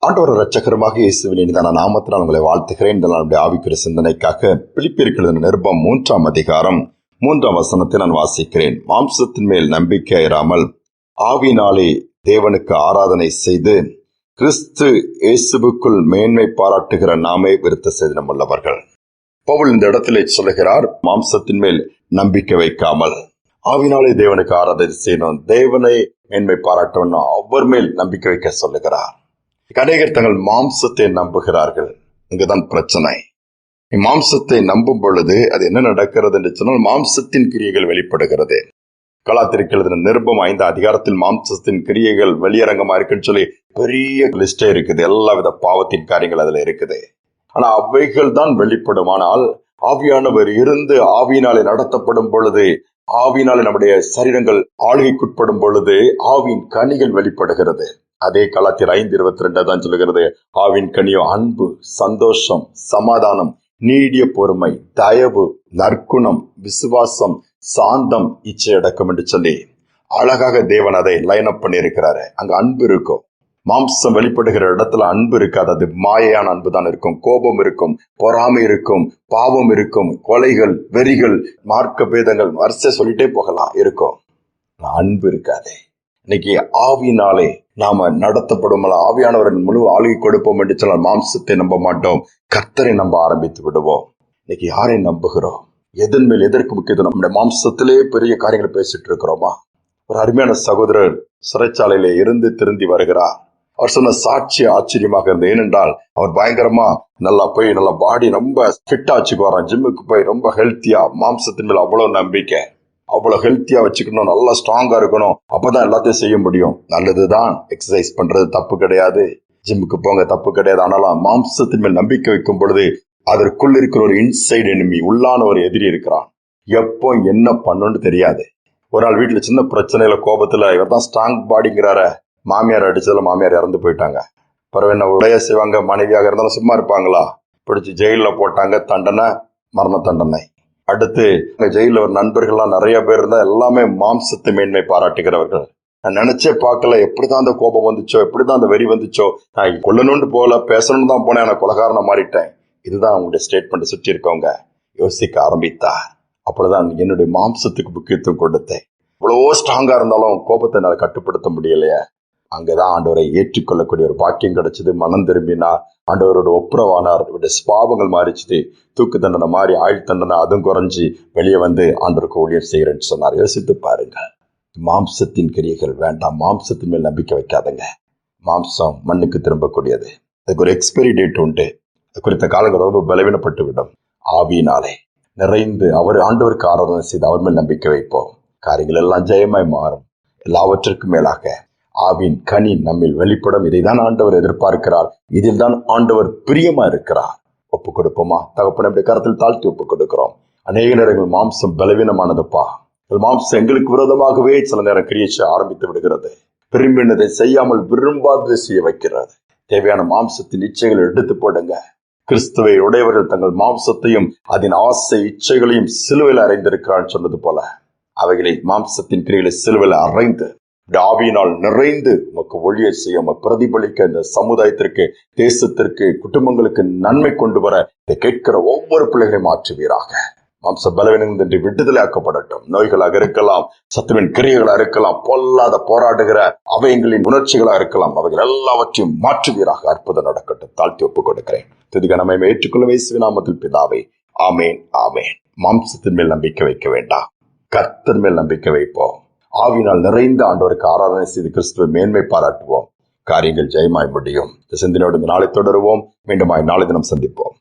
ஆண்டவர் இரட்சகருமாக இயேசுவின் இனிதான நாமத்தினால் உங்களை வாழ்த்துகிறேன். இந்த நாளுடைய ஆவிக்குரிய சிந்தனைக்காக பிலிப்பியருக்கு எழுதின நிருபம் 3 அதிகாரம் 3 நான் வாசிக்கிறேன். மாம்சத்தின் மேல் நம்பிக்கை இராமல் ஆவியினாலே தேவனுக்கு ஆராதனை செய்து கிறிஸ்து இயேசுவுக்குள் மேன்மை பாராட்டுகிற நாமே விருத்த சேதனம் உள்ளவர்கள். பவுல் இந்த இடத்திலே சொல்லுகிறார், மாம்சத்தின் மேல் நம்பிக்கை வைக்காமல் ஆவினாலே தேவனுக்கு ஆராதனை செய்யணும், தேவனை மேன்மை பாராட்டணும், அவர் மேல் நம்பிக்கை வைக்க சொல்லுகிறார். அநேகர் தங்கள் மாம்சத்தை நம்புகிறார்கள். இங்குதான் பிரச்சனை. மாம்சத்தை நம்பும் பொழுது அது என்ன நடக்கிறது என்று சொன்னால், மாம்சத்தின் கிரியைகள் வெளிப்படுகிறது. கலாத்திற்கு எழுதின நிருபம் 5 அதிகாரத்தில் மாம்சத்தின் கிரியைகள் வெளியரங்கமா இருக்குன்னு சொல்லி பெரிய லிஸ்டே இருக்குது. எல்லா வித பாவத்தின் காரியங்கள் அதுல இருக்குது. ஆனா அவைகள் தான் வெளிப்படும். ஆனால் ஆவியானவர் இருந்து ஆவியினாலே நடத்தப்படும் பொழுது, ஆவியினாலே நம்முடைய சரீரங்கள் ஆளுகைக்குட்படும் பொழுது ஆவியின் கனிகள் வெளிப்படுகிறது. அதே கலாத்தியர் 5:22 தான் சொல்லுகிறது, ஆவின் கனியோ அன்பு, சந்தோஷம், சமாதானம், நீடிய பொறுமை, தயவு, நற்குணம், விசுவாசம், சாந்தம், இச்சையடக்கம் என்று சொல்லி அழகாக தேவன் அதை லைன் அப் பண்ணி இருக்கிறாரு. அங்க அன்பு இருக்கும். மாம்சம் வெளிப்படுகிற இடத்துல அன்பு இருக்காது. அது மாயையான அன்பு தான் இருக்கும். கோபம் இருக்கும், பொறாமை இருக்கும், பாவம் இருக்கும், கொலைகள், வெறிகள், மார்க்க பேதங்கள், வரிசை சொல்லிட்டே போகலாம் இருக்கும். அன்பு இருக்காது. இன்னைக்கு ஆவியினாலே நாம நடத்தப்படும், ஆவியானவரின் முழு ஆளுகை கொடுப்போம் என்று சொன்னால் மாம்சத்தை நம்ப மாட்டோம், கர்த்தரை நம்ப ஆரம்பித்து விடுவோம். இன்னைக்கு யாரை நம்புகிறோம்? எதன் மேல் எதற்கு முக்கியத்துவம்? நம்முடைய மாம்சத்திலே பெரிய காரியங்களை பேசிட்டு இருக்கிறோமா? ஒரு அருமையான சகோதரர் சிறைச்சாலையில இருந்து திருந்தி வருகிறார். அவர் சொன்ன சாட்சி ஆச்சரியமாக இருந்தது. ஏனென்றால் அவர் பயங்கரமா நல்லா பாடி ரொம்ப ஃபிட்டா வச்சுக்குவாராம். ஜிம்முக்கு போய் ரொம்ப ஹெல்த்தியா, மாம்சத்தின் மேல் அவ்வளவு நம்பிக்கை, அவ்வளவு ஹெல்த்தியா வச்சுக்கணும், நல்லா ஸ்ட்ராங்கா இருக்கணும், அப்பதான் எல்லாத்தையும் செய்ய முடியும். நல்லதுதான், எக்ஸசைஸ் பண்றது தப்பு கிடையாது, ஜிம்முக்கு போங்க தப்பு கிடையாது. ஆனாலும் மாம்சத்தின் மேல் நம்பிக்கை வைக்கும் பொழுது அதற்குள் இருக்கிற ஒரு இன்சைட் எனிமி, உள்ளான ஒரு எதிரி இருக்கிறான். எப்போ என்ன பண்ணுன்னு தெரியாது. ஒரு நாள் வீட்டுல சின்ன பிரச்சனையில கோபத்துல இவர் தான் ஸ்ட்ராங் பாடிங்கிறார, மாமியார் அடிச்சதுல மாமியார் இறந்து போயிட்டாங்க. பிறகு என்ன உடைய செய்வாங்க? மனைவியாக இருந்தாலும் சும்மா இருப்பாங்களா? பிடிச்சி ஜெயில போட்டாங்க. தண்டனை மரண தண்டனை. அடுத்து ஜெயில ஒரு நண்பர்கள்லாம் நிறைய பேர் இருந்தா எல்லாமே மாம்சத்தை மேன்மை பாராட்டுகிறவர்கள். நான் நினைச்சே பார்க்கல, எப்படிதான் அந்த கோபம் வந்துச்சோ, எப்படிதான் அந்த வெறி வந்துச்சோ, நான் கொல்லணும்னு போல, பேசணும்னு தான் போனேன், நான் கொலகாரனா மாறிட்டேன். இதுதான் அவங்களுடைய ஸ்டேட்மெண்ட். சுற்றி இருக்கவங்க யோசிக்க ஆரம்பித்தா. அப்பொழுதுதான் என்னுடைய மாம்சத்துக்கு முக்கியத்துவம் கொடுத்தேன். இவ்வளவோ ஸ்ட்ராங்கா இருந்தாலும் கோபத்தை என்னால் கட்டுப்படுத்த முடியலையே. அங்கதான் ஆண்டவரை ஏற்றுக்கொள்ளக்கூடிய ஒரு பாக்கியம் கிடைச்சது. மனம் திரும்பினார், ஆண்டவரோட ஒப்புரவானார், இவருடைய பாவங்கள் மாறிச்சுது, தூக்கு தண்டனை மாறி ஆயுள் தண்டனை அதுவும் குறைஞ்சி வெளியே வந்து ஆண்டவருக்கு ஊழியர் செய்கிறேன்னு சொன்னார். யோசித்து பாருங்க. மாம்சத்தின் கிரியைகள் வேண்டாம். மாம்சத்தின் மேல் நம்பிக்கை வைக்காதங்க. மாம்சம் மண்ணுக்கு திரும்பக்கூடியது. அதுக்கு ஒரு எக்ஸ்பைரி டேட் உண்டு. அது குறித்த காலங்கள் ரொம்ப பலவீனப்பட்டு விடும். ஆவியினாலே நிறைந்து அவர் ஆண்டவருக்கு ஆராதனை செய்து அவர் மேல் நம்பிக்கை வைப்போம். காரியங்கள் எல்லாம் ஜெயமாய் மாறும். எல்லாவற்றிற்கும் மேலாக ஆவின் கனி நம்மில் வெளிப்படும். இதைதான் ஆண்டவர் எதிர்பார்க்கிறார். இதில் தான் ஆண்டவர் பிரியமா இருக்கிறார். ஒப்பு கொடுப்போமா? தகப்பனை கருத்தில் தாழ்த்தி ஒப்பு கொடுக்கிறோம். அநேக நேரங்கள் மாம்சம் பலவீனமானதுப்பா. மாம்சம் எங்களுக்கு விரோதமாகவே சில நேரம் கிரியேச்ச ஆரம்பித்து விடுகிறது. விரும்பினதை செய்யாமல் விரும்பாததை செய்ய வைக்கிறது. தேவையான மாம்சத்தின் இச்சைகளை எடுத்து போடுங்க. கிறிஸ்துவை உடையவர்கள் தங்கள் மாம்சத்தையும் அதன் ஆசை இச்சைகளையும் சிலுவையில் அறைந்திருக்கிறான்னு சொன்னது போல அவைகளை மாம்சத்தின் கிரியைகளை சிலுவையில் அறைந்து ஆவியினால் நிறைந்து உமக்கு ஒளியை செய்ய, பிரதிபலிக்க இந்த சமுதாயத்திற்கு, தேசத்திற்கு, குடும்பங்களுக்கு நன்மை கொண்டு வர இதை கேட்கிற ஒவ்வொரு பிள்ளைகளையும் மாற்றுவீராக. மாம்ச பலவீனங்கள் விடுதலை ஆக்கப்படட்டும். நோய்களாக இருக்கலாம், சத்துவின் கிரியைகளாக இருக்கலாம், பொல்லாத போராடுகிற அவைகளின் உணர்ச்சிகளாக இருக்கலாம், அவைகள் எல்லாவற்றையும் மாற்றுவீராக. அற்புதம் நடக்கட்டும். தாழ்த்தி ஒப்புக் கொடுக்கிறேன். துதிக்க நம்மை ஏற்றுக்கொள்ள இயேசுவின் நாமத்தில் பிதாவே, ஆமேன், ஆமேன். மாம்சத்தின் மேல் நம்பிக்கை வைக்க வேண்டாம், கர்த்தர் மேல் நம்பிக்கை வைப்போம். ஆவினால் நிறைந்த ஆண்டவருக்கு ஆராதனை செய்து கிறிஸ்துவை மேன்மை பாராட்டுவோம். காரியங்கள் ஜெயமாய் முடியும். இந்த சிந்தனையோடு இந்த நாளை தொடருவோம். மீண்டும் நாளை தினம் சந்திப்போம்.